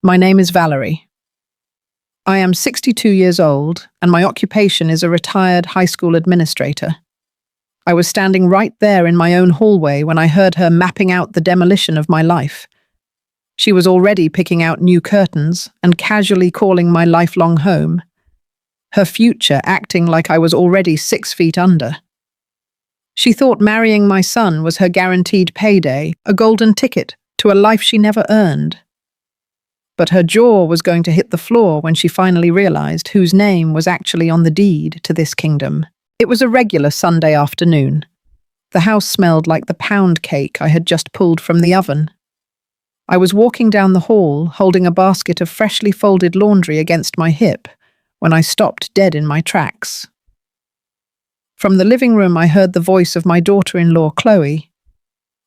My name is Valerie. I am 62 years old, and my occupation is a retired high school administrator. I was standing right there in my own hallway when I heard her mapping out the demolition of my life. She was already picking out new curtains and casually calling my lifelong home. Her future acting like I was already 6 feet under. She thought marrying my son was her guaranteed payday, a golden ticket to a life she never earned. But her jaw was going to hit the floor when she finally realized whose name was actually on the deed to this kingdom. It was a regular Sunday afternoon. The house smelled like the pound cake I had just pulled from the oven. I was walking down the hall, holding a basket of freshly folded laundry against my hip, when I stopped dead in my tracks. From the living room, I heard the voice of my daughter-in-law, Chloe.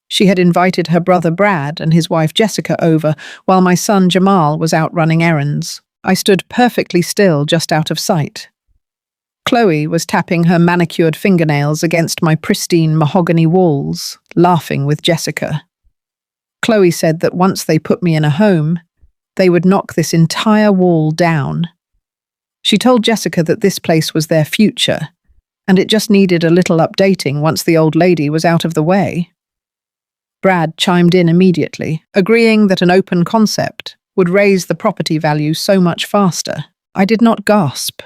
She had invited her brother Brad and his wife Jessica over, while my son Jamal was out running errands. I stood perfectly still, just out of sight. Chloe was tapping her manicured fingernails against my pristine mahogany walls, laughing with Jessica. Chloe said that once they put me in a home, they would knock this entire wall down. She told Jessica that this place was their future, and it just needed a little updating once the old lady was out of the way. Brad chimed in immediately, agreeing that an open concept would raise the property value so much faster. I did not gasp.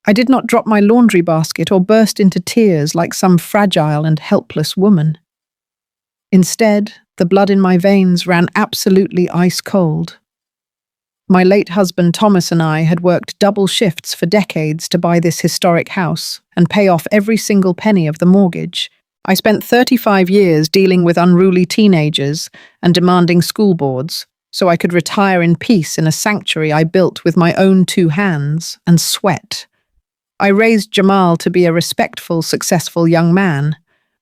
I did not drop my laundry basket or burst into tears like some fragile and helpless woman. Instead, the blood in my veins ran absolutely ice cold. My late husband Thomas and I had worked double shifts for decades to buy this historic house and pay off every single penny of the mortgage. I spent 35 years dealing with unruly teenagers and demanding school boards, so I could retire in peace in a sanctuary I built with my own 2 hands and sweat. I raised Jamal to be a respectful, successful young man,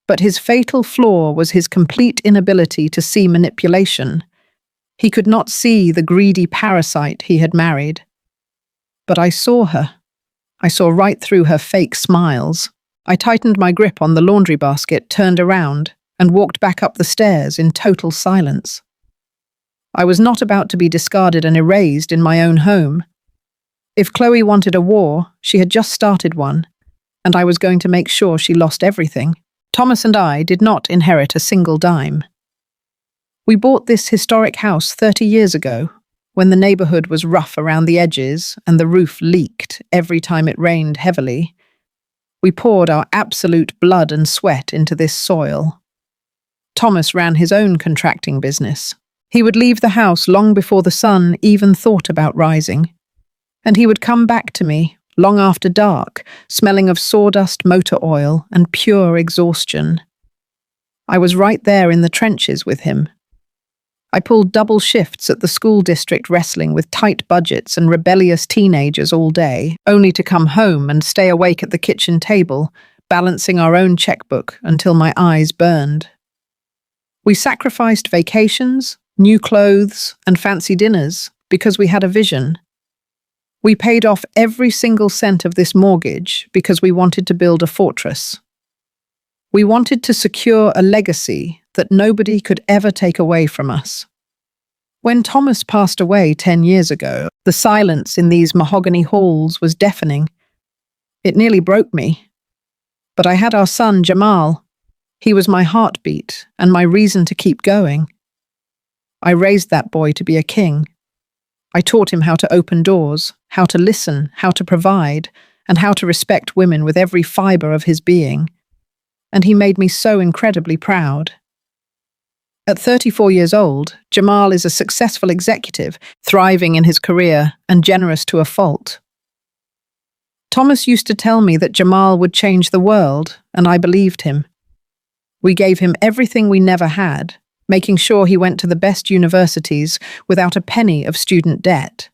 but his fatal flaw was his complete inability to see manipulation. He could not see the greedy parasite he had married. But I saw her. I saw right through her fake smiles. I tightened my grip on the laundry basket, turned around, and walked back up the stairs in total silence. I was not about to be discarded and erased in my own home. If Chloe wanted a war, she had just started one, and I was going to make sure she lost everything. Thomas and I did not inherit a single dime. We bought this historic house 30 years ago, when the neighborhood was rough around the edges and the roof leaked every time it rained heavily. We poured our absolute blood and sweat into this soil. Thomas ran his own contracting business. He would leave the house long before the sun even thought about rising, and he would come back to me long after dark, smelling of sawdust, motor oil, and pure exhaustion. I was right there in the trenches with him. I pulled double shifts at the school district, wrestling with tight budgets and rebellious teenagers all day, only to come home and stay awake at the kitchen table, balancing our own checkbook until my eyes burned. We sacrificed vacations, new clothes, and fancy dinners because we had a vision. We paid off every single cent of this mortgage because we wanted to build a fortress. We wanted to secure a legacy that nobody could ever take away from us. When Thomas passed away 10 years ago, the silence in these mahogany halls was deafening. It nearly broke me. But I had our son, Jamal. He was my heartbeat and my reason to keep going. I raised that boy to be a king. I taught him how to open doors, how to listen, how to provide, and how to respect women with every fiber of his being. And he made me so incredibly proud. At 34 years old, Jamal is a successful executive, thriving in his career and generous to a fault. Thomas used to tell me that Jamal would change the world, and I believed him. We gave him everything we never had, making sure he went to the best universities without a penny of student debt.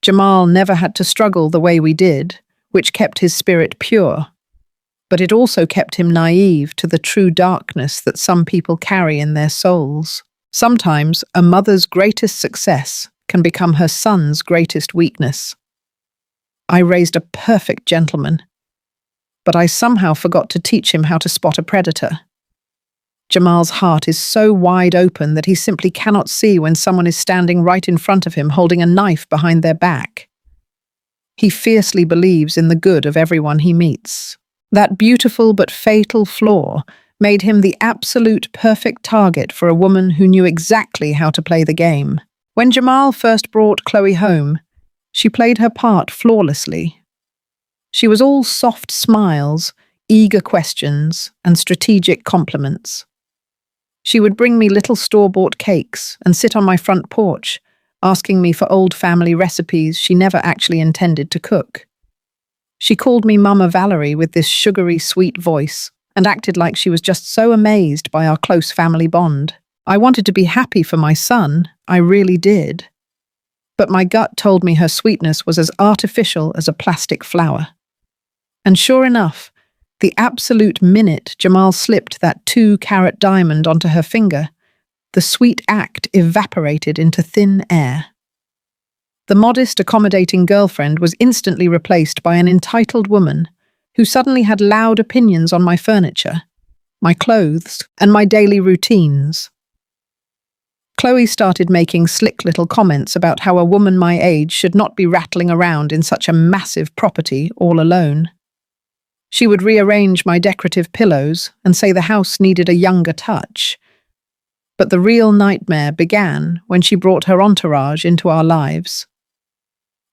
Jamal never had to struggle the way we did, which kept his spirit pure. But it also kept him naive to the true darkness that some people carry in their souls. Sometimes a mother's greatest success can become her son's greatest weakness. I raised a perfect gentleman, but I somehow forgot to teach him how to spot a predator. Jamal's heart is so wide open that he simply cannot see when someone is standing right in front of him holding a knife behind their back. He fiercely believes in the good of everyone he meets. That beautiful but fatal flaw made him the absolute perfect target for a woman who knew exactly how to play the game. When Jamal first brought Chloe home, she played her part flawlessly. She was all soft smiles, eager questions, and strategic compliments. She would bring me little store-bought cakes and sit on my front porch, asking me for old family recipes she never actually intended to cook. She called me Mama Valerie with this sugary, sweet voice and acted like she was just so amazed by our close family bond. I wanted to be happy for my son, I really did. But my gut told me her sweetness was as artificial as a plastic flower. And sure enough, the absolute minute Jamal slipped that 2-carat diamond onto her finger, the sweet act evaporated into thin air. The modest, accommodating girlfriend was instantly replaced by an entitled woman who suddenly had loud opinions on my furniture, my clothes, and my daily routines. Chloe started making slick little comments about how a woman my age should not be rattling around in such a massive property all alone. She would rearrange my decorative pillows and say the house needed a younger touch. But the real nightmare began when she brought her entourage into our lives.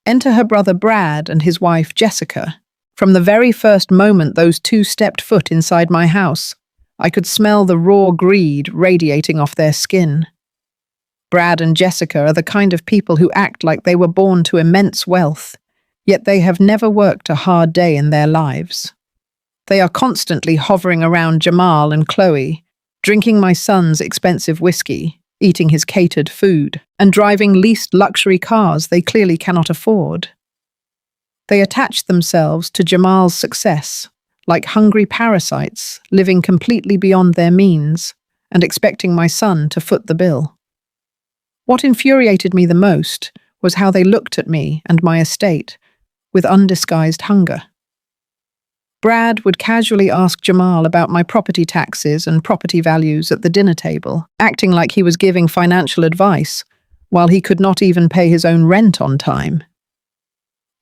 Enter her brother Brad and his wife Jessica. From the very first moment those two stepped foot inside my house, I could smell the raw greed radiating off their skin. Brad and Jessica are the kind of people who act like they were born to immense wealth, yet they have never worked a hard day in their lives. They are constantly hovering around Jamal and Chloe, drinking my son's expensive whiskey, eating his catered food, and driving leased luxury cars they clearly cannot afford. They attach themselves to Jamal's success, like hungry parasites living completely beyond their means and expecting my son to foot the bill. What infuriated me the most was how they looked at me and my estate with undisguised hunger. Brad would casually ask Jamal about my property taxes and property values at the dinner table, acting like he was giving financial advice, while he could not even pay his own rent on time.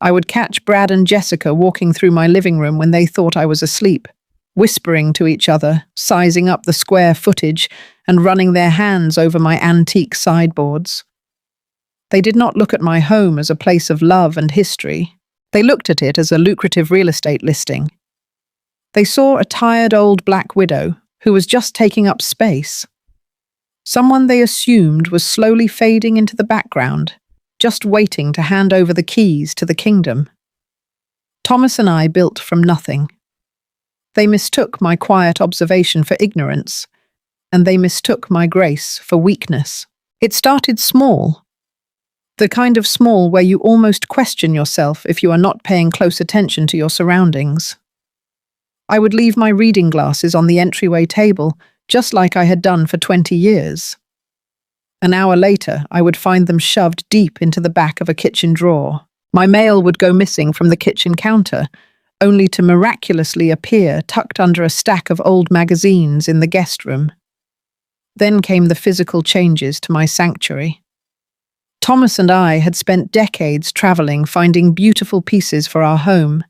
I would catch Brad and Jessica walking through my living room when they thought I was asleep, whispering to each other, sizing up the square footage, and running their hands over my antique sideboards. They did not look at my home as a place of love and history. They looked at it as a lucrative real estate listing. They saw a tired old black widow who was just taking up space. Someone they assumed was slowly fading into the background, just waiting to hand over the keys to the kingdom. Thomas and I built from nothing. They mistook my quiet observation for ignorance, and they mistook my grace for weakness. It started small. The kind of small where you almost question yourself if you are not paying close attention to your surroundings. I would leave my reading glasses on the entryway table, just like I had done for 20 years. An hour later, I would find them shoved deep into the back of a kitchen drawer. My mail would go missing from the kitchen counter, only to miraculously appear tucked under a stack of old magazines in the guest room. Then came the physical changes to my sanctuary. Thomas and I had spent decades traveling, finding beautiful pieces for our home.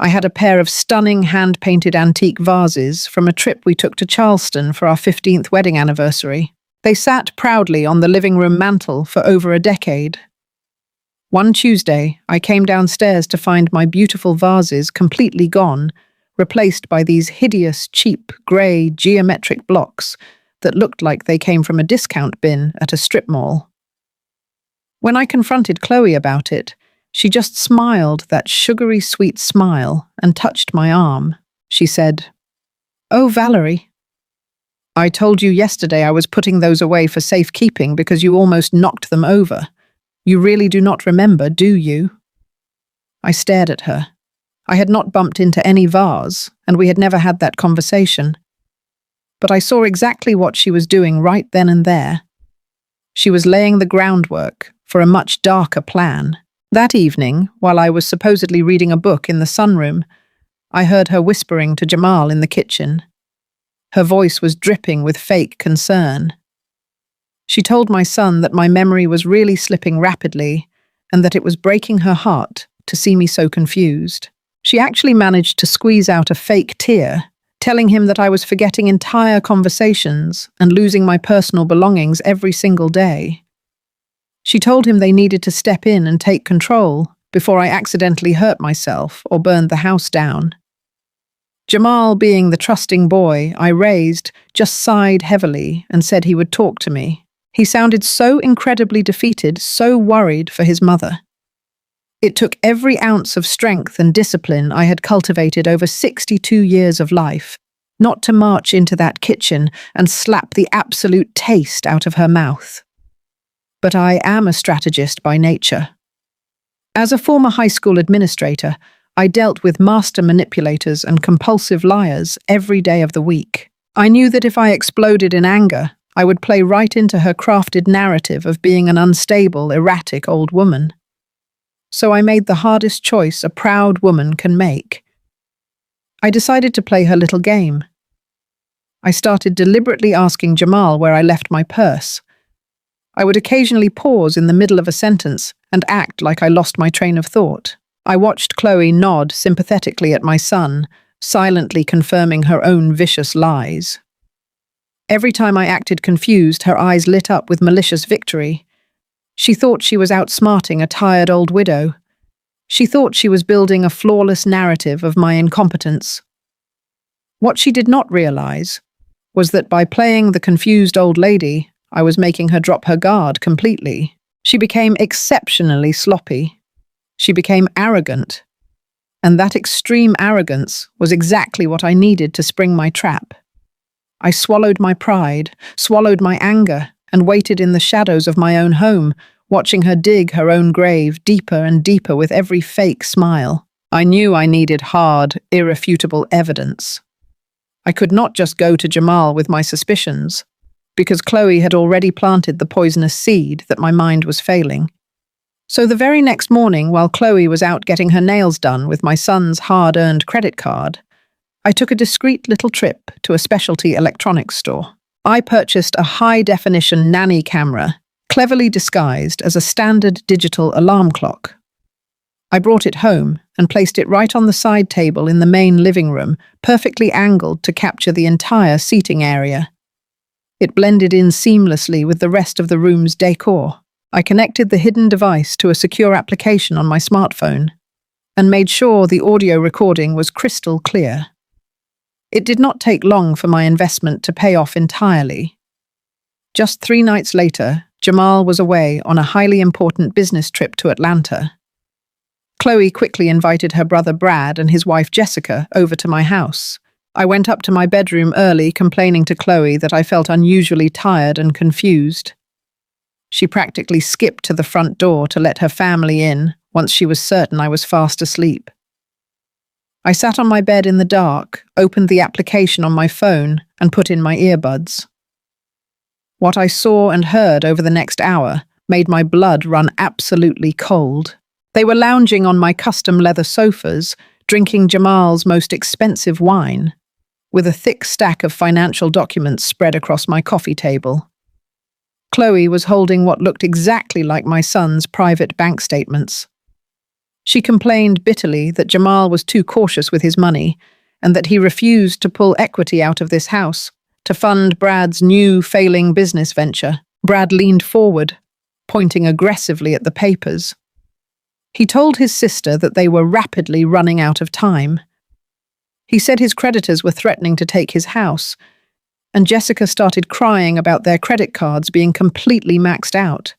I had a pair of stunning hand-painted antique vases from a trip we took to Charleston for our 15th wedding anniversary. They sat proudly on the living room mantel for over a decade. One Tuesday, I came downstairs to find my beautiful vases completely gone, replaced by these hideous, cheap, grey, geometric blocks that looked like they came from a discount bin at a strip mall. When I confronted Chloe about it, she just smiled that sugary sweet smile and touched my arm. She said, "Oh, Valerie, I told you yesterday I was putting those away for safekeeping because you almost knocked them over. You really do not remember, do you?" I stared at her. I had not bumped into any vase, and we had never had that conversation. But I saw exactly what she was doing right then and there. She was laying the groundwork for a much darker plan. That evening, while I was supposedly reading a book in the sunroom, I heard her whispering to Jamal in the kitchen. Her voice was dripping with fake concern. She told my son that my memory was really slipping rapidly and that it was breaking her heart to see me so confused. She actually managed to squeeze out a fake tear, telling him that I was forgetting entire conversations and losing my personal belongings every single day. She told him they needed to step in and take control before I accidentally hurt myself or burned the house down. Jamal, being the trusting boy I raised, just sighed heavily and said he would talk to me. He sounded so incredibly defeated, so worried for his mother. It took every ounce of strength and discipline I had cultivated over 62 years of life not to march into that kitchen and slap the absolute taste out of her mouth. But I am a strategist by nature. As a former high school administrator, I dealt with master manipulators and compulsive liars every day of the week. I knew that if I exploded in anger, I would play right into her crafted narrative of being an unstable, erratic old woman. So I made the hardest choice a proud woman can make. I decided to play her little game. I started deliberately asking Jamal where I left my purse. I would occasionally pause in the middle of a sentence and act like I lost my train of thought. I watched Chloe nod sympathetically at my son, silently confirming her own vicious lies. Every time I acted confused, her eyes lit up with malicious victory. She thought she was outsmarting a tired old widow. She thought she was building a flawless narrative of my incompetence. What she did not realize was that by playing the confused old lady, I was making her drop her guard completely. She became exceptionally sloppy. She became arrogant. And that extreme arrogance was exactly what I needed to spring my trap. I swallowed my pride, swallowed my anger, and waited in the shadows of my own home, watching her dig her own grave deeper and deeper with every fake smile. I knew I needed hard, irrefutable evidence. I could not just go to Jamal with my suspicions, because Chloe had already planted the poisonous seed that my mind was failing. So the very next morning, while Chloe was out getting her nails done with my son's hard-earned credit card, I took a discreet little trip to a specialty electronics store. I purchased a high-definition nanny camera, cleverly disguised as a standard digital alarm clock. I brought it home and placed it right on the side table in the main living room, perfectly angled to capture the entire seating area. It blended in seamlessly with the rest of the room's decor. I connected the hidden device to a secure application on my smartphone and made sure the audio recording was crystal clear. It did not take long for my investment to pay off entirely. Just 3 nights later, Jamal was away on a highly important business trip to Atlanta. Chloe quickly invited her brother Brad and his wife Jessica over to my house. I went up to my bedroom early, complaining to Chloe that I felt unusually tired and confused. She practically skipped to the front door to let her family in once she was certain I was fast asleep. I sat on my bed in the dark, opened the application on my phone, and put in my earbuds. What I saw and heard over the next hour made my blood run absolutely cold. They were lounging on my custom leather sofas, drinking Jamal's most expensive wine, with a thick stack of financial documents spread across my coffee table. Chloe was holding what looked exactly like my son's private bank statements. She complained bitterly that Jamal was too cautious with his money and that he refused to pull equity out of this house to fund Brad's new failing business venture. Brad leaned forward, pointing aggressively at the papers. He told his sister that they were rapidly running out of time. He said his creditors were threatening to take his house, and Jessica started crying about their credit cards being completely maxed out.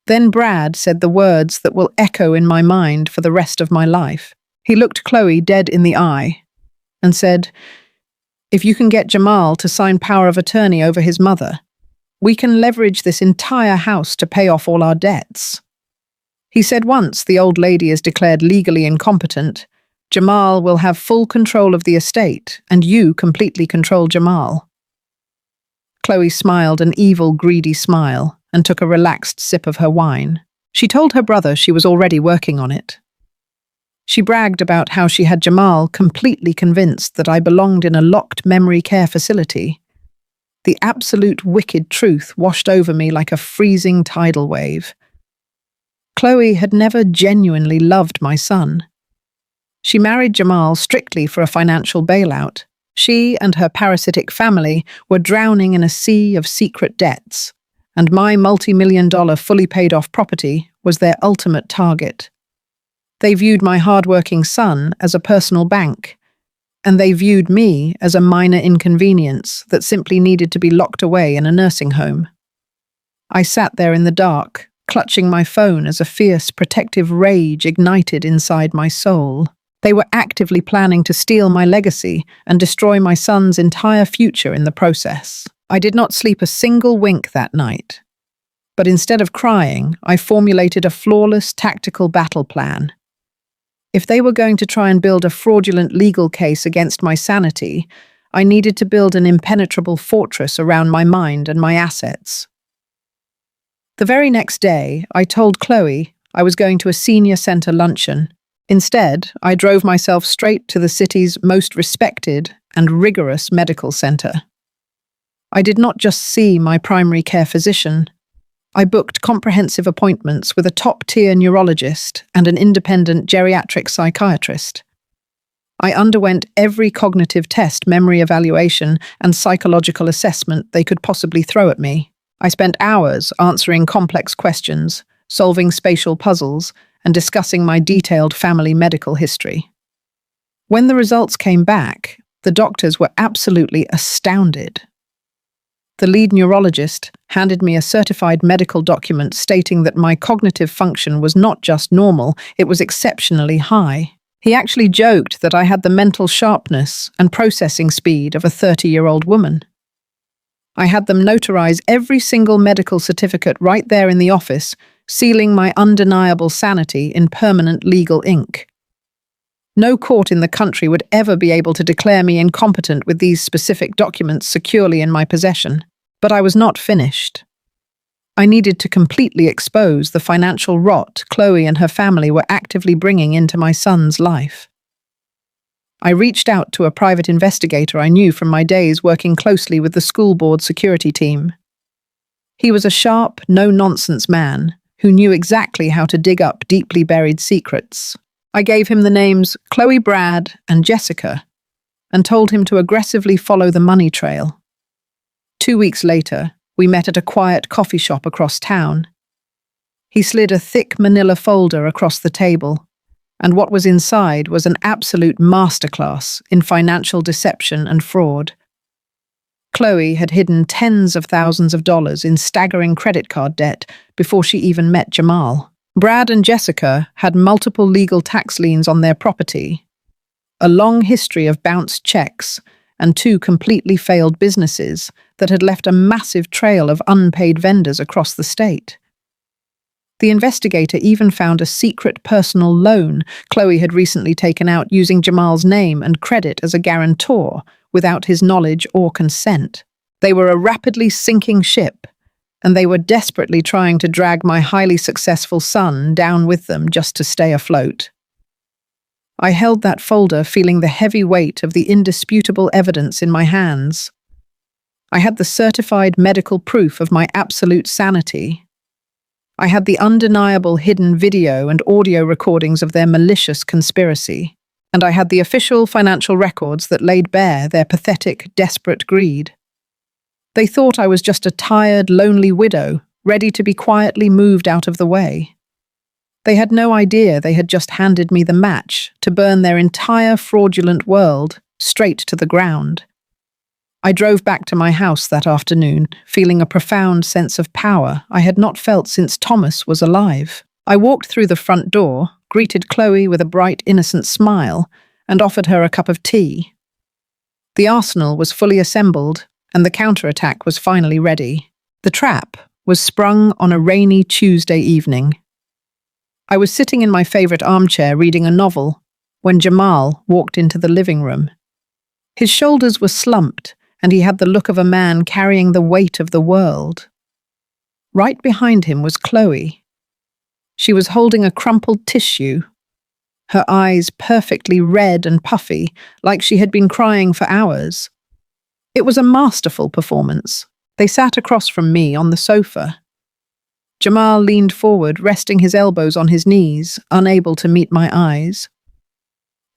Then Brad said the words that will echo in my mind for the rest of my life. He looked Chloe dead in the eye and said, "If you can get Jamal to sign power of attorney over his mother, we can leverage this entire house to pay off all our debts." He said once the old lady is declared legally incompetent, Jamal will have full control of the estate, and you completely control Jamal. Chloe smiled an evil, greedy smile and took a relaxed sip of her wine. She told her brother she was already working on it. She bragged about how she had Jamal completely convinced that I belonged in a locked memory care facility. The absolute wicked truth washed over me like a freezing tidal wave. Chloe had never genuinely loved my son. She married Jamal strictly for a financial bailout. She and her parasitic family were drowning in a sea of secret debts, and my multi-million-dollar fully paid-off property was their ultimate target. They viewed my hard-working son as a personal bank, and they viewed me as a minor inconvenience that simply needed to be locked away in a nursing home. I sat there in the dark, clutching my phone as a fierce, protective rage ignited inside my soul. They were actively planning to steal my legacy and destroy my son's entire future in the process. I did not sleep a single wink that night. But instead of crying, I formulated a flawless tactical battle plan. If they were going to try and build a fraudulent legal case against my sanity, I needed to build an impenetrable fortress around my mind and my assets. The very next day, I told Chloe I was going to a senior center luncheon. Instead, I drove myself straight to the city's most respected and rigorous medical center. I did not just see my primary care physician. I booked comprehensive appointments with a top-tier neurologist and an independent geriatric psychiatrist. I underwent every cognitive test, memory evaluation, and psychological assessment they could possibly throw at me. I spent hours answering complex questions, solving spatial puzzles, and discussing my detailed family medical history. When the results came back, the doctors were absolutely astounded. The lead neurologist handed me a certified medical document stating that my cognitive function was not just normal, it was exceptionally high. He actually joked that I had the mental sharpness and processing speed of a 30-year-old woman. I had them notarize every single medical certificate right there in the office, sealing my undeniable sanity in permanent legal ink. No court in the country would ever be able to declare me incompetent with these specific documents securely in my possession. But I was not finished. I needed to completely expose the financial rot Chloe and her family were actively bringing into my son's life. I reached out to a private investigator I knew from my days working closely with the school board security team. He was a sharp, no-nonsense man who knew exactly how to dig up deeply buried secrets. I gave him the names Chloe, Brad, and Jessica, and told him to aggressively follow the money trail. 2 weeks later, we met at a quiet coffee shop across town. He slid a thick manila folder across the table, and what was inside was an absolute masterclass in financial deception and fraud. Chloe had hidden tens of thousands of dollars in staggering credit card debt before she even met Jamal. Brad and Jessica had multiple legal tax liens on their property, a long history of bounced checks, and 2 completely failed businesses that had left a massive trail of unpaid vendors across the state. The investigator even found a secret personal loan Chloe had recently taken out using Jamal's name and credit as a guarantor without his knowledge or consent. They were a rapidly sinking ship, and they were desperately trying to drag my highly successful son down with them just to stay afloat. I held that folder, feeling the heavy weight of the indisputable evidence in my hands. I had the certified medical proof of my absolute sanity. I had the undeniable hidden video and audio recordings of their malicious conspiracy, and I had the official financial records that laid bare their pathetic, desperate greed. They thought I was just a tired, lonely widow, ready to be quietly moved out of the way. They had no idea they had just handed me the match to burn their entire fraudulent world straight to the ground. I drove back to my house that afternoon, feeling a profound sense of power I had not felt since Thomas was alive. I walked through the front door, greeted Chloe with a bright, innocent smile, and offered her a cup of tea. The arsenal was fully assembled, and the counterattack was finally ready. The trap was sprung on a rainy Tuesday evening. I was sitting in my favorite armchair reading a novel when Jamal walked into the living room. His shoulders were slumped, and he had the look of a man carrying the weight of the world. Right behind him was Chloe. She was holding a crumpled tissue. her eyes perfectly red and puffy, like she had been crying for hours. It was a masterful performance. They sat across from me on the sofa. Jamal leaned forward, resting his elbows on his knees, unable to meet my eyes.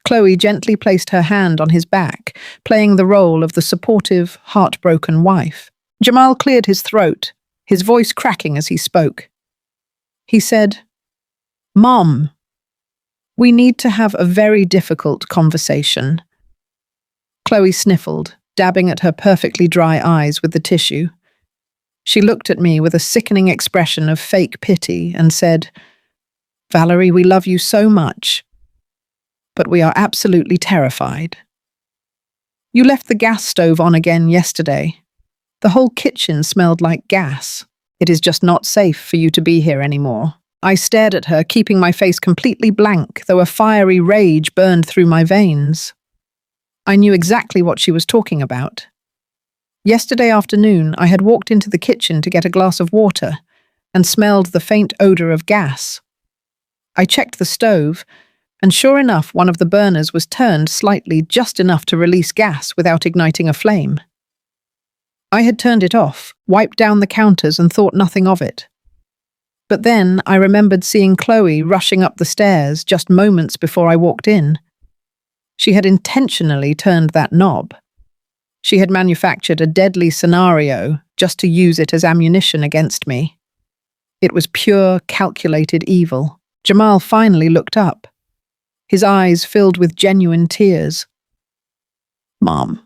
Chloe gently placed her hand on his back, playing the role of the supportive, heartbroken wife. Jamal cleared his throat, his voice cracking as he spoke. He said, "Mom, we need to have a very difficult conversation." Chloe sniffled, dabbing at her perfectly dry eyes with the tissue. She looked at me with a sickening expression of fake pity and said, "Valerie, we love you so much, but we are absolutely terrified. You left the gas stove on again yesterday. The whole kitchen smelled like gas. It is just not safe for you to be here anymore." I stared at her, keeping my face completely blank, though a fiery rage burned through my veins. I knew exactly what she was talking about. Yesterday afternoon, I had walked into the kitchen to get a glass of water and smelled the faint odor of gas. I checked the stove, and sure enough, one of the burners was turned slightly, just enough to release gas without igniting a flame. I had turned it off, wiped down the counters, and thought nothing of it. But then I remembered seeing Chloe rushing up the stairs just moments before I walked in. She had intentionally turned that knob. She had manufactured a deadly scenario just to use it as ammunition against me. It was pure, calculated evil. Jamal finally looked up, his eyes filled with genuine tears. "Mom,"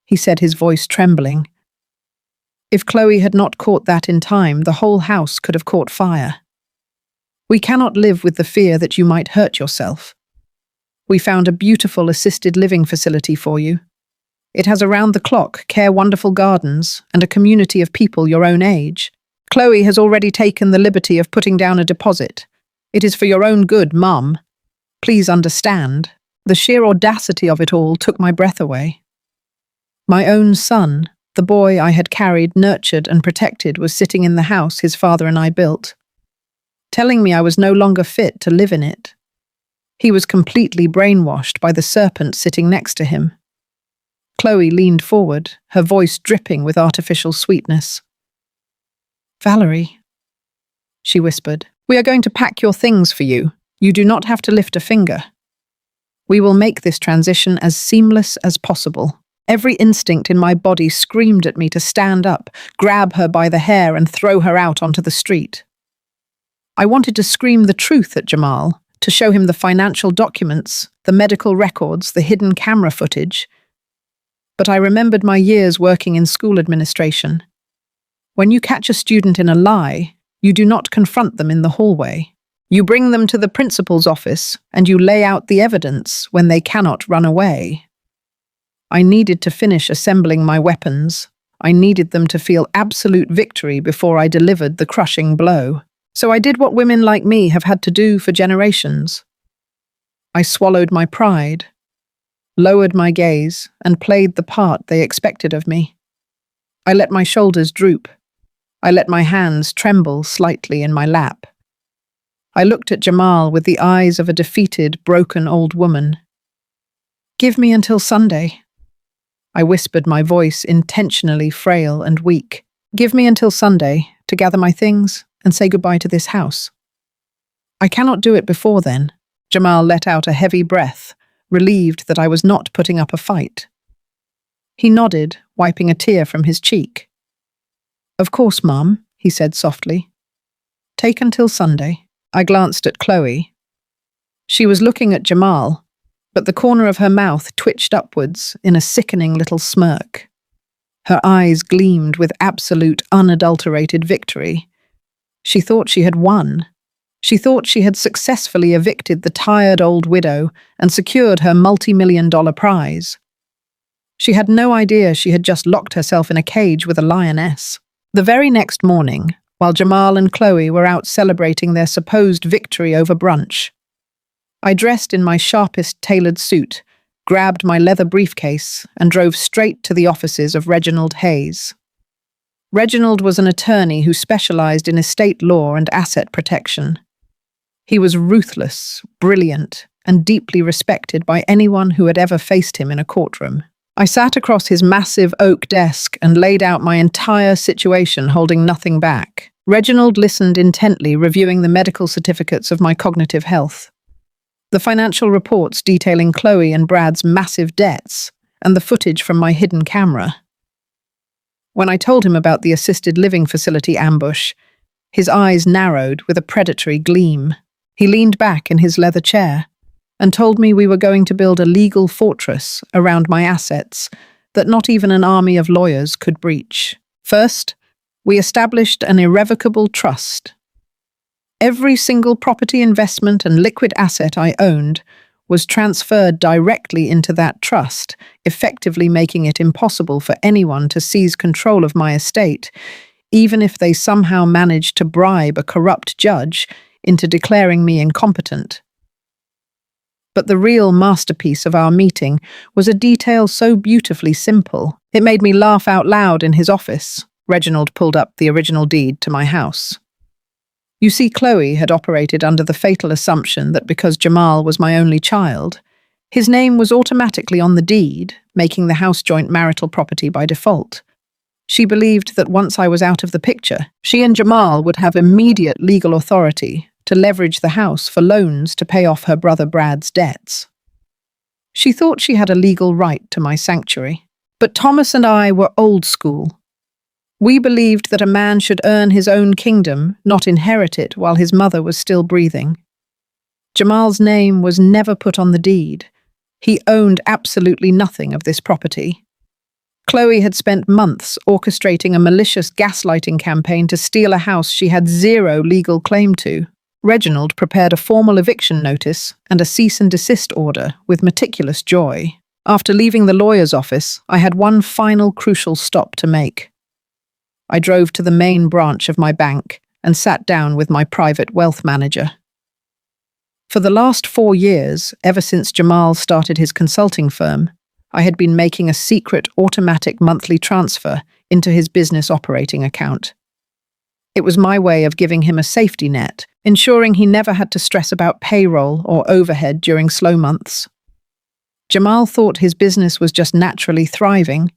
he said, his voice trembling. If Chloe had not caught that in time, the whole house could have caught fire. "We cannot live with the fear that you might hurt yourself. We found a beautiful assisted living facility for you. It has around-the-clock care, wonderful gardens, and a community of people your own age. Chloe has already taken the liberty of putting down a deposit. It is for your own good, Mum. Please understand." The sheer audacity of it all took my breath away. My own son, the boy I had carried, nurtured, and protected, was sitting in the house his father and I built, telling me I was no longer fit to live in it. He was completely brainwashed by the serpent sitting next to him. Chloe leaned forward, her voice dripping with artificial sweetness. "Valerie," she whispered, "we are going to pack your things for you. You do not have to lift a finger. We will make this transition as seamless as possible." Every instinct in my body screamed at me to stand up, grab her by the hair, and throw her out onto the street. I wanted to scream the truth at Jamal, to show him the financial documents, the medical records, the hidden camera footage. But I remembered my years working in school administration. When you catch a student in a lie, you do not confront them in the hallway. You bring them to the principal's office, and you lay out the evidence when they cannot run away. I needed to finish assembling my weapons. I needed them to feel absolute victory before I delivered the crushing blow. So I did what women like me have had to do for generations. I swallowed my pride, lowered my gaze, and played the part they expected of me. I let my shoulders droop. I let my hands tremble slightly in my lap. I looked at Jamal with the eyes of a defeated, broken old woman. "Give me until Sunday," I whispered, my voice intentionally frail and weak. "Give me until Sunday to gather my things and say goodbye to this house. I cannot do it before then." Jamal let out a heavy breath, relieved that I was not putting up a fight. He nodded, wiping a tear from his cheek. "Of course, Mum," he said softly. "Take until Sunday." I glanced at Chloe. She was looking at Jamal, but the corner of her mouth twitched upwards in a sickening little smirk. Her eyes gleamed with absolute, unadulterated victory. She thought she had won. She thought she had successfully evicted the tired old widow and secured her multi-million-dollar prize. She had no idea she had just locked herself in a cage with a lioness. The very next morning, while Jamal and Chloe were out celebrating their supposed victory over brunch, I dressed in my sharpest tailored suit, grabbed my leather briefcase, and drove straight to the offices of Reginald Hayes. Reginald was an attorney who specialized in estate law and asset protection. He was ruthless, brilliant, and deeply respected by anyone who had ever faced him in a courtroom. I sat across his massive oak desk and laid out my entire situation, holding nothing back. Reginald listened intently, reviewing the medical certificates of my cognitive health, the financial reports detailing Chloe and Brad's massive debts, and the footage from my hidden camera. When I told him about the assisted living facility ambush, his eyes narrowed with a predatory gleam. He leaned back in his leather chair and told me we were going to build a legal fortress around my assets that not even an army of lawyers could breach. First, we established an irrevocable trust. Every single property investment and liquid asset I owned was transferred directly into that trust, effectively making it impossible for anyone to seize control of my estate, even if they somehow managed to bribe a corrupt judge into declaring me incompetent. But the real masterpiece of our meeting was a detail so beautifully simple. It made me laugh out loud in his office. Reginald pulled up the original deed to my house. You see, Chloe had operated under the fatal assumption that because Jamal was my only child, his name was automatically on the deed, making the house joint marital property by default. She believed that once I was out of the picture, she and Jamal would have immediate legal authority to leverage the house for loans to pay off her brother Brad's debts. She thought she had a legal right to my sanctuary. But Thomas and I were old school. We believed that a man should earn his own kingdom, not inherit it while his mother was still breathing. Jamal's name was never put on the deed. He owned absolutely nothing of this property. Chloe had spent months orchestrating a malicious gaslighting campaign to steal a house she had zero legal claim to. Reginald prepared a formal eviction notice and a cease and desist order with meticulous joy. After leaving the lawyer's office, I had one final crucial stop to make. I drove to the main branch of my bank and sat down with my private wealth manager. For the last 4 years, ever since Jamal started his consulting firm, I had been making a secret automatic monthly transfer into his business operating account. It was my way of giving him a safety net, ensuring he never had to stress about payroll or overhead during slow months. Jamal thought his business was just naturally thriving.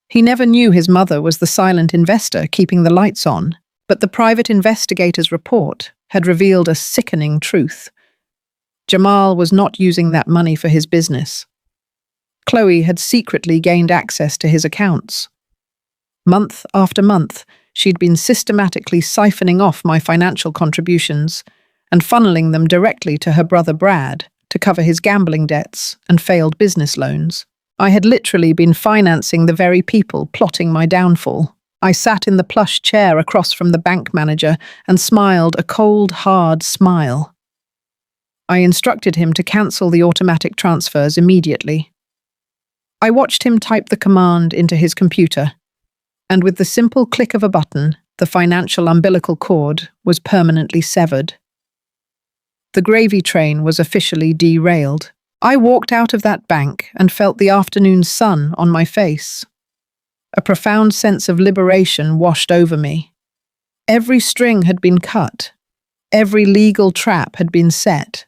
He never knew his mother was the silent investor keeping the lights on, but the private investigator's report had revealed a sickening truth. Jamal was not using that money for his business. Chloe had secretly gained access to his accounts. Month after month, she'd been systematically siphoning off my financial contributions and funneling them directly to her brother Brad to cover his gambling debts and failed business loans. I had literally been financing the very people plotting my downfall. I sat in the plush chair across from the bank manager and smiled a cold, hard smile. I instructed him to cancel the automatic transfers immediately. I watched him type the command into his computer, and with the simple click of a button, the financial umbilical cord was permanently severed. The gravy train was officially derailed. I walked out of that bank and felt the afternoon sun on my face. A profound sense of liberation washed over me. Every string had been cut. Every legal trap had been set.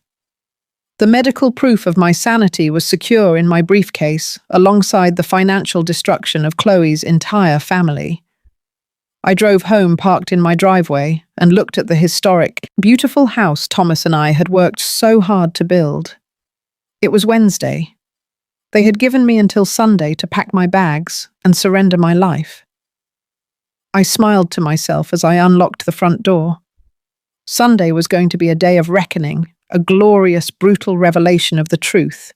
The medical proof of my sanity was secure in my briefcase, alongside the financial destruction of Chloe's entire family. I drove home parked in my driveway and looked at the historic, beautiful house Thomas and I had worked so hard to build. It was Wednesday. They had given me until Sunday to pack my bags and surrender my life. I smiled to myself as I unlocked the front door. Sunday was going to be a day of reckoning, a glorious, brutal revelation of the truth,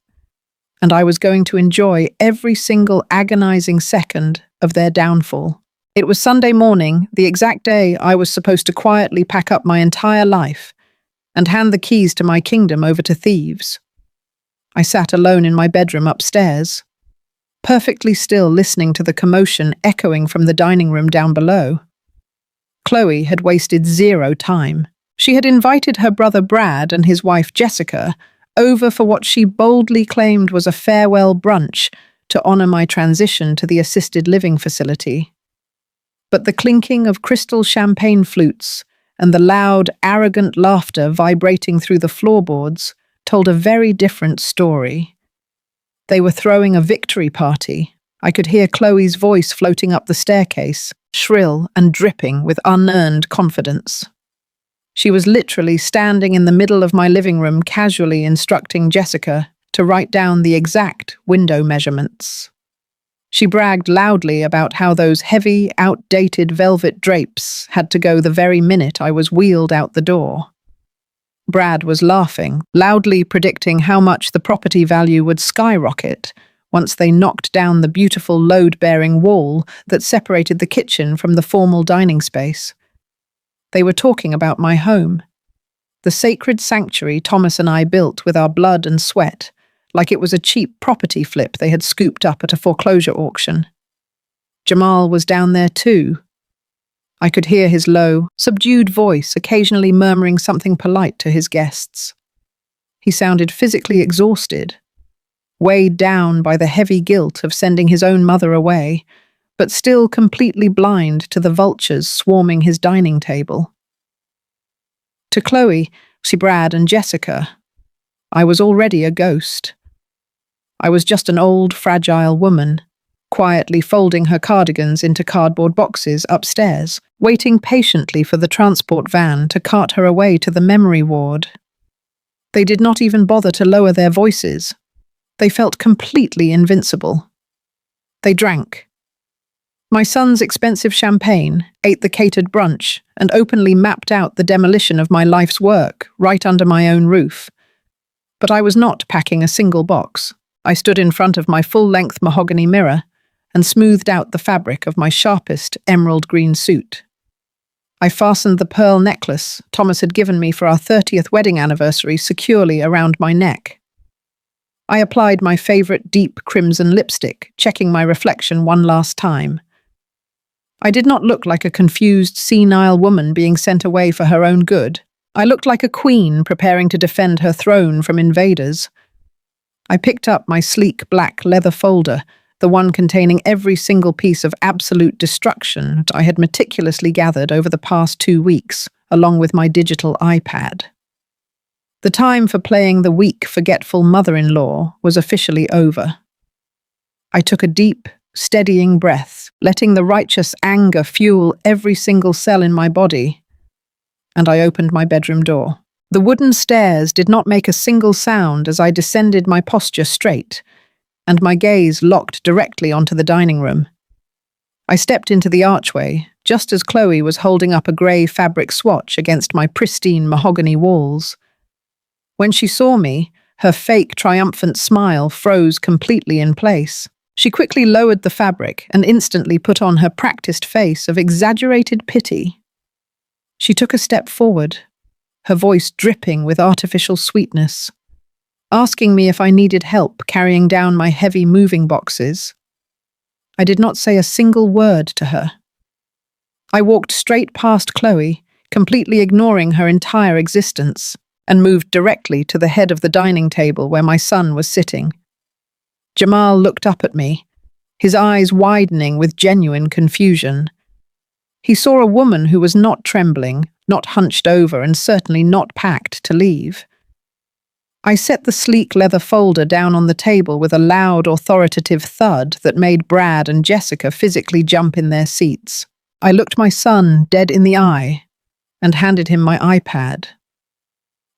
and I was going to enjoy every single agonizing second of their downfall. It was Sunday morning, the exact day I was supposed to quietly pack up my entire life and hand the keys to my kingdom over to thieves. I sat alone in my bedroom upstairs, perfectly still, listening to the commotion echoing from the dining room down below. Chloe had wasted zero time. She had invited her brother Brad and his wife Jessica over for what she boldly claimed was a farewell brunch to honor my transition to the assisted living facility. But the clinking of crystal champagne flutes and the loud, arrogant laughter vibrating through the floorboards told a very different story. They were throwing a victory party. I could hear Chloe's voice floating up the staircase, shrill and dripping with unearned confidence. She was literally standing in the middle of my living room, casually instructing Jessica to write down the exact window measurements. She bragged loudly about how those heavy, outdated velvet drapes had to go the very minute I was wheeled out the door. Brad was laughing, loudly predicting how much the property value would skyrocket once they knocked down the beautiful load-bearing wall that separated the kitchen from the formal dining space. They were talking about my home, the sacred sanctuary Thomas and I built with our blood and sweat, like it was a cheap property flip they had scooped up at a foreclosure auction. Jamal was down there too. I could hear his low, subdued voice occasionally murmuring something polite to his guests. He sounded physically exhausted, weighed down by the heavy guilt of sending his own mother away, but still completely blind to the vultures swarming his dining table. To Chloe, Brad, and Jessica, I was already a ghost. I was just an old, fragile woman, quietly folding her cardigans into cardboard boxes upstairs, waiting patiently for the transport van to cart her away to the memory ward. They did not even bother to lower their voices. They felt completely invincible. They drank. My son's expensive champagne, ate the catered brunch, and openly mapped out the demolition of my life's work right under my own roof. But I was not packing a single box. I stood in front of my full-length mahogany mirror and smoothed out the fabric of my sharpest emerald green suit. I fastened the pearl necklace Thomas had given me for our 30th wedding anniversary securely around my neck. I applied my favorite deep crimson lipstick, checking my reflection one last time. I did not look like a confused, senile woman being sent away for her own good. I looked like a queen preparing to defend her throne from invaders. I picked up my sleek black leather folder, the one containing every single piece of absolute destruction that I had meticulously gathered over the past 2 weeks, along with my digital iPad. The time for playing the weak, forgetful mother-in-law was officially over. I took a deep, steadying breath, letting the righteous anger fuel every single cell in my body, and I opened my bedroom door. The wooden stairs did not make a single sound as I descended my posture straight, and my gaze locked directly onto the dining room. I stepped into the archway, just as Chloe was holding up a grey fabric swatch against my pristine mahogany walls. When she saw me, her fake, triumphant smile froze completely in place. She quickly lowered the fabric and instantly put on her practiced face of exaggerated pity. She took a step forward, her voice dripping with artificial sweetness, asking me if I needed help carrying down my heavy moving boxes. I did not say a single word to her. I walked straight past Chloe, completely ignoring her entire existence, and moved directly to the head of the dining table where my son was sitting. Jamal looked up at me, his eyes widening with genuine confusion. He saw a woman who was not trembling, not hunched over, and certainly not packed to leave. I set the sleek leather folder down on the table with a loud, authoritative thud that made Brad and Jessica physically jump in their seats. I looked my son dead in the eye and handed him my iPad.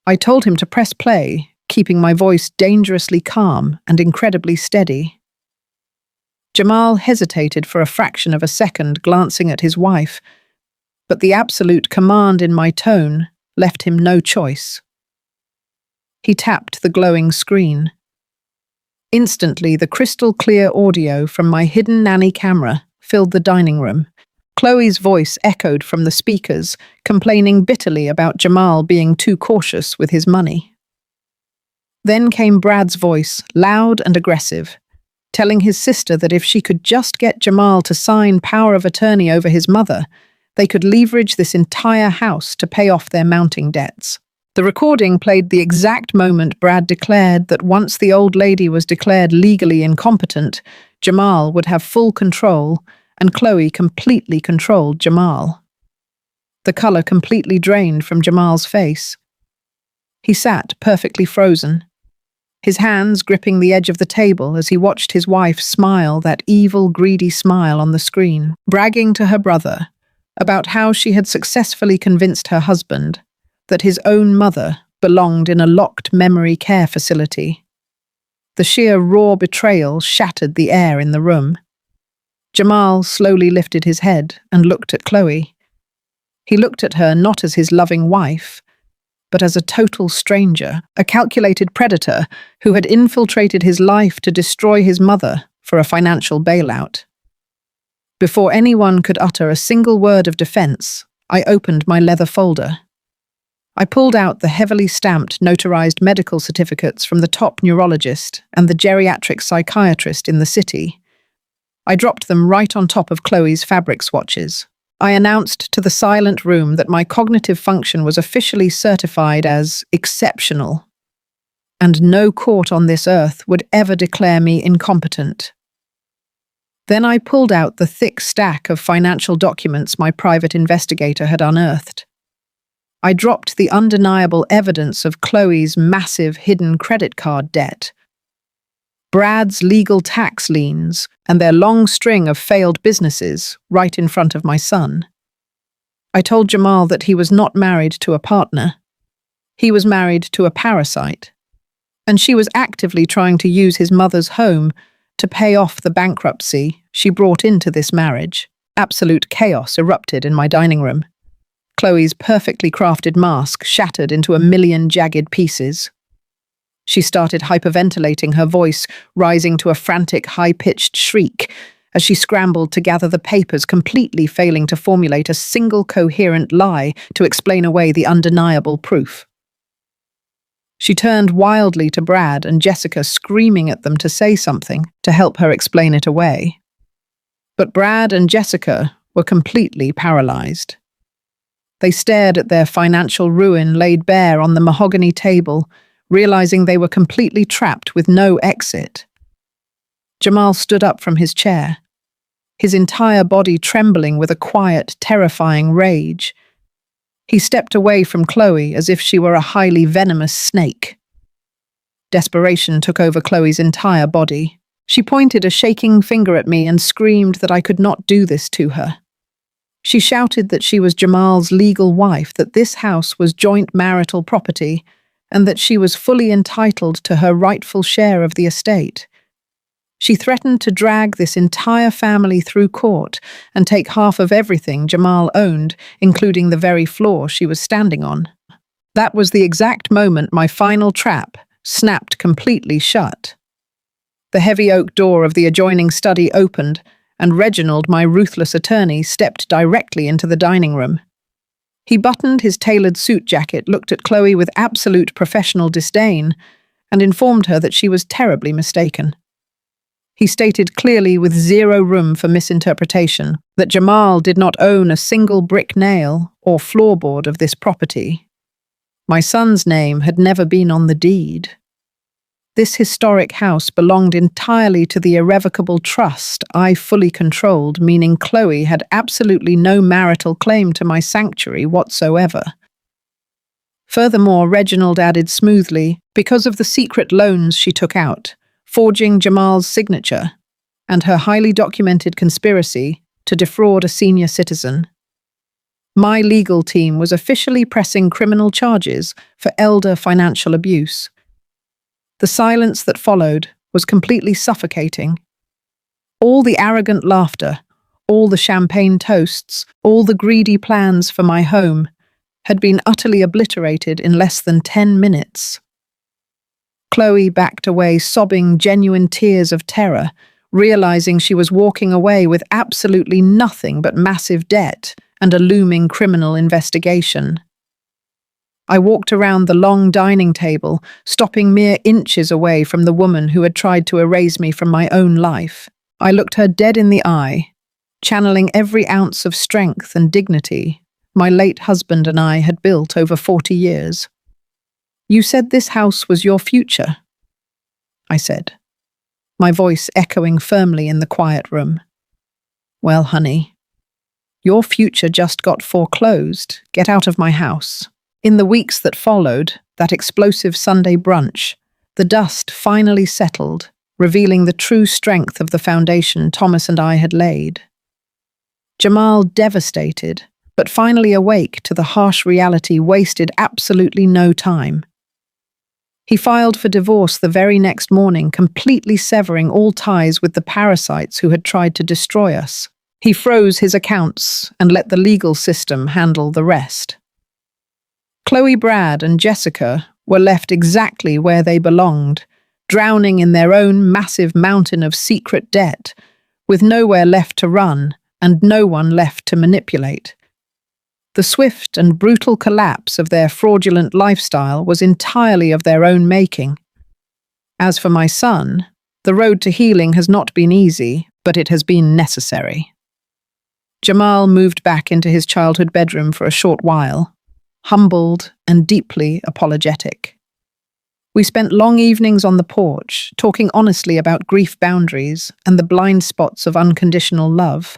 I told him to press play, keeping my voice dangerously calm and incredibly steady. Jamal hesitated for a fraction of a second, glancing at his wife, but the absolute command in my tone left him no choice. He tapped the glowing screen. Instantly, the crystal-clear audio from my hidden nanny camera filled the dining room. Chloe's voice echoed from the speakers, complaining bitterly about Jamal being too cautious with his money. Then came Brad's voice, loud and aggressive, telling his sister that if she could just get Jamal to sign power of attorney over his mother, they could leverage this entire house to pay off their mounting debts. The recording played the exact moment Brad declared that once the old lady was declared legally incompetent, Jamal would have full control, and Chloe completely controlled Jamal. The color completely drained from Jamal's face. He sat perfectly frozen, his hands gripping the edge of the table as he watched his wife smile that evil, greedy smile on the screen, bragging to her brother about how she had successfully convinced her husband that his own mother belonged in a locked memory care facility. The sheer raw betrayal shattered the air in the room. Jamal slowly lifted his head and looked at Chloe. He looked at her not as his loving wife, but as a total stranger, a calculated predator who had infiltrated his life to destroy his mother for a financial bailout. Before anyone could utter a single word of defense, I opened my leather folder. I pulled out the heavily stamped, notarized medical certificates from the top neurologist and the geriatric psychiatrist in the city. I dropped them right on top of Chloe's fabric swatches. I announced to the silent room that my cognitive function was officially certified as exceptional, and no court on this earth would ever declare me incompetent. Then I pulled out the thick stack of financial documents my private investigator had unearthed. I dropped the undeniable evidence of Chloe's massive hidden credit card debt, Brad's legal tax liens, and their long string of failed businesses right in front of my son. I told Jamal that he was not married to a partner. He was married to a parasite, and she was actively trying to use his mother's home to pay off the bankruptcy she brought into this marriage. Absolute chaos erupted in my dining room. Chloe's perfectly crafted mask shattered into a million jagged pieces. She started hyperventilating, her voice rising to a frantic, high-pitched shriek as she scrambled to gather the papers, completely failing to formulate a single coherent lie to explain away the undeniable proof. She turned wildly to Brad and Jessica, screaming at them to say something to help her explain it away. But Brad and Jessica were completely paralyzed. They stared at their financial ruin laid bare on the mahogany table, realizing they were completely trapped with no exit. Jamal stood up from his chair, his entire body trembling with a quiet, terrifying rage. He stepped away from Chloe as if she were a highly venomous snake. Desperation took over Chloe's entire body. She pointed a shaking finger at me and screamed that I could not do this to her. She shouted that she was Jamal's legal wife, that this house was joint marital property, and that she was fully entitled to her rightful share of the estate. She threatened to drag this entire family through court and take half of everything Jamal owned, including the very floor she was standing on. That was the exact moment my final trap snapped completely shut. The heavy oak door of the adjoining study opened, and Reginald, my ruthless attorney, stepped directly into the dining room. He buttoned his tailored suit jacket, looked at Chloe with absolute professional disdain, and informed her that she was terribly mistaken. He stated clearly, with zero room for misinterpretation, that Jamal did not own a single brick nail or floorboard of this property. My son's name had never been on the deed. This historic house belonged entirely to the irrevocable trust I fully controlled, meaning Chloe had absolutely no marital claim to my sanctuary whatsoever. Furthermore, Reginald added smoothly, because of the secret loans she took out, forging Jamal's signature, and her highly documented conspiracy to defraud a senior citizen. My legal team was officially pressing criminal charges for elder financial abuse. The silence that followed was completely suffocating. All the arrogant laughter, all the champagne toasts, all the greedy plans for my home had been utterly obliterated in less than 10 minutes. Chloe backed away, sobbing genuine tears of terror, realizing she was walking away with absolutely nothing but massive debt and a looming criminal investigation. I walked around the long dining table, stopping mere inches away from the woman who had tried to erase me from my own life. I looked her dead in the eye, channeling every ounce of strength and dignity my late husband and I had built over 40 years. "You said this house was your future," I said, my voice echoing firmly in the quiet room. "Well, honey, your future just got foreclosed. Get out of my house." In the weeks that followed, that explosive Sunday brunch, the dust finally settled, revealing the true strength of the foundation Thomas and I had laid. Jamal, devastated, but finally awake to the harsh reality, wasted absolutely no time. He filed for divorce the very next morning, completely severing all ties with the parasites who had tried to destroy us. He froze his accounts and let the legal system handle the rest. Chloe, Brad, and Jessica were left exactly where they belonged, drowning in their own massive mountain of secret debt, with nowhere left to run and no one left to manipulate. The swift and brutal collapse of their fraudulent lifestyle was entirely of their own making. As for my son, the road to healing has not been easy, but it has been necessary. Jamal moved back into his childhood bedroom for a short while, humbled and deeply apologetic. We spent long evenings on the porch, talking honestly about grief boundaries and the blind spots of unconditional love.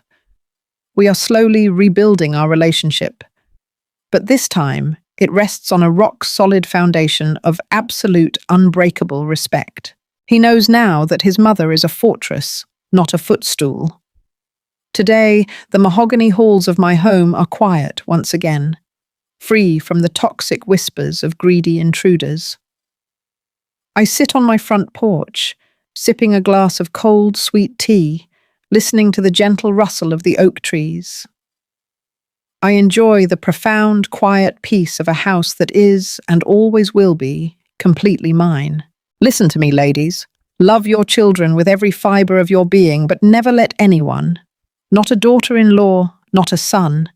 We are slowly rebuilding our relationship, but this time it rests on a rock-solid foundation of absolute, unbreakable respect. He knows now that his mother is a fortress, not a footstool. Today, the mahogany halls of my home are quiet once again, free from the toxic whispers of greedy intruders. I sit on my front porch, sipping a glass of cold, sweet tea, listening to the gentle rustle of the oak trees. I enjoy the profound, quiet peace of a house that is, and always will be, completely mine. Listen to me, ladies. Love your children with every fibre of your being, but never let anyone, not a daughter-in-law, not a son,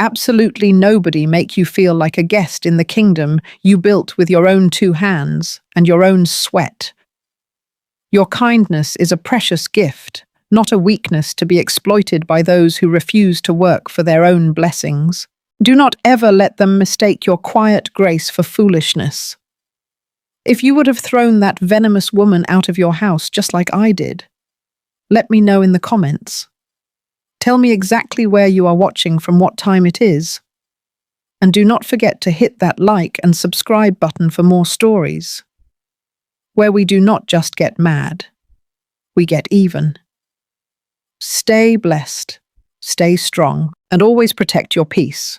absolutely nobody, make you feel like a guest in the kingdom you built with your own 2 hands and your own sweat. Your kindness is a precious gift, not a weakness to be exploited by those who refuse to work for their own blessings. Do not ever let them mistake your quiet grace for foolishness. If you would have thrown that venomous woman out of your house just like I did, let me know in the comments. Tell me exactly where you are watching, from what time it is. And do not forget to hit that like and subscribe button for more stories, where we do not just get mad, we get even. Stay blessed, stay strong, and always protect your peace.